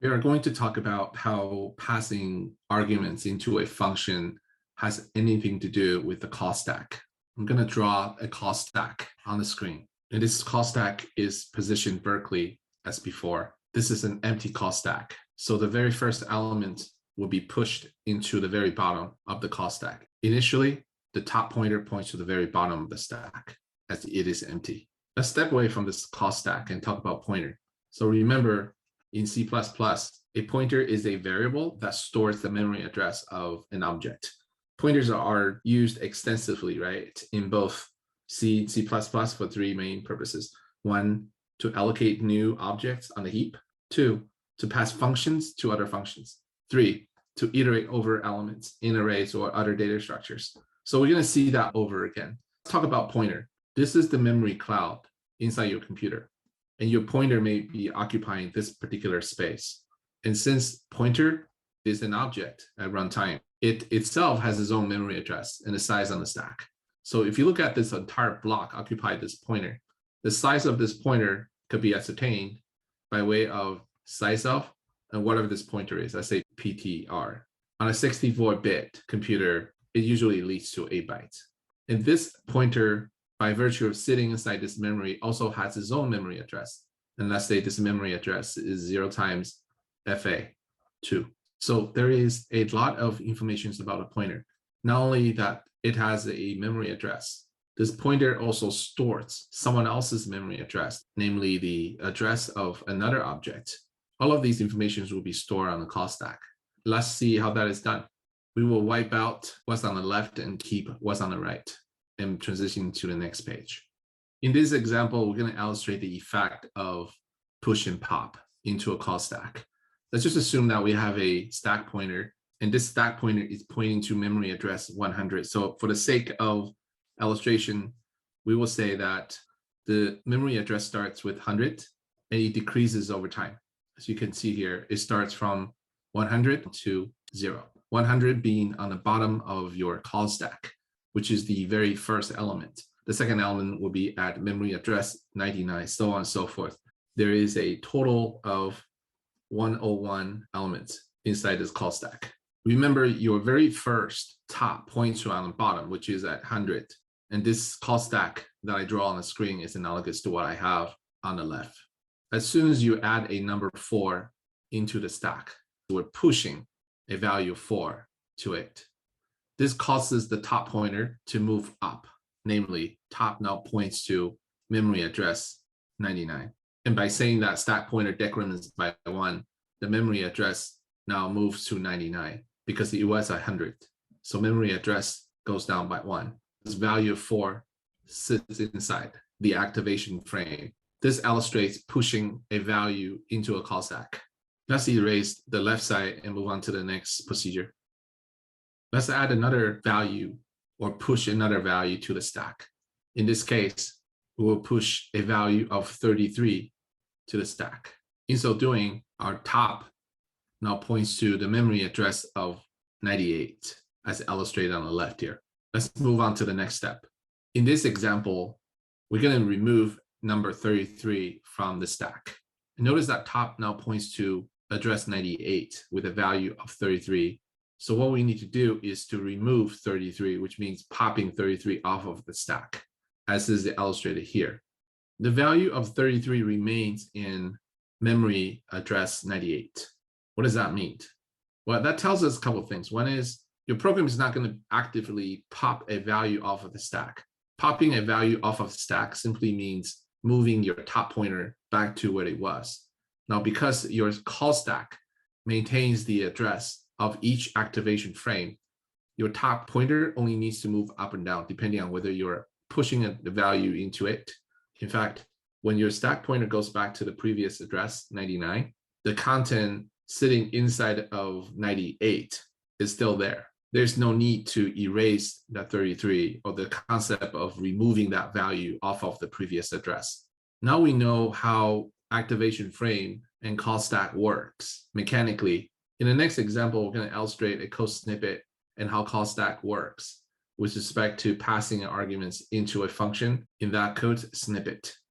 We are going to talk about how passing arguments into a function has anything to do with the call stack. I'm going to draw a call stack on the screen. And this call stack is positioned vertically as before. This is an empty call stack. So the very first element will be pushed into the very bottom of the call stack. Initially, the top pointer points to the very bottom of the stack as it is empty. Let's step away from this call stack and talk about pointer. So remember, in C++, a pointer is a variable that stores the memory address of an object. Pointers are used extensively, right, in both C, C++ for three main purposes. One, to allocate new objects on the heap. Two, to pass functions to other functions. Three, to iterate over elements in arrays or other data structures. So we're going to see that over again. Let's talk about pointer. This is the memory cloud inside your computer, and your pointer may be occupying this particular space. And since pointer is an object at runtime, it itself has its own memory address and a size on the stack. So if you look at this entire block occupied this pointer, the size of this pointer could be ascertained by way of size of and whatever this pointer is. Let's say PTR. On a 64-bit computer, it usually leads to 8 bytes. And this pointer, by virtue of sitting inside this memory, also has its own memory address. And let's say this memory address is 0 times FA2. So there is a lot of information about a pointer. Not only that it has a memory address, this pointer also stores someone else's memory address, namely the address of another object. All of these informations will be stored on the call stack. Let's see how that is done. We will wipe out what's on the left and keep what's on the right and transition to the next page. In this example, we're going to illustrate the effect of push and pop into a call stack. Let's just assume that we have a stack pointer, and this stack pointer is pointing to memory address 100. So for the sake of illustration, we will say that the memory address starts with 100 and it decreases over time. As you can see here, it starts from 100 to 0. 100 being on the bottom of your call stack, which is the very first element. The second element will be at memory address 99, so on and so forth. There is a total of 101 elements inside this call stack. Remember, your very first top points to on the bottom, which is at 100. And this call stack that I draw on the screen is analogous to what I have on the left. As soon as you add a number 4 into the stack, we're pushing a value of 4 to it. This causes the top pointer to move up, namely top now points to memory address 99. And by saying that stack pointer decrements by 1, the memory address now moves to 99 because it was 100. So memory address goes down by 1. This value of 4 sits inside the activation frame. This illustrates pushing a value into a call stack. Let's erase the left side and move on to the next procedure. Let's add another value or push another value to the stack. In this case, we will push a value of 33 to the stack. In so doing, our top now points to the memory address of 98, as illustrated on the left here. Let's move on to the next step. In this example, we're going to remove number 33 from the stack. And notice that top now points to address 98 with a value of 33. So what we need to do is to remove 33, which means popping 33 off of the stack, as is illustrated here. The value of 33 remains in memory address 98. What does that mean? Well, that tells us a couple of things. One is your program is not going to actively pop a value off of the stack. Popping a value off of the stack simply means moving your top pointer back to where it was. Now, because your call stack maintains the address of each activation frame, your top pointer only needs to move up and down depending on whether you're pushing the value into it. In fact, when your stack pointer goes back to the previous address, 99, the content sitting inside of 98 is still there. There's no need to erase that 33 or the concept of removing that value off of the previous address. Now we know how activation frame and call stack works mechanically. In the next example, we're going to illustrate a code snippet and how call stack works with respect to passing arguments into a function in that code snippet.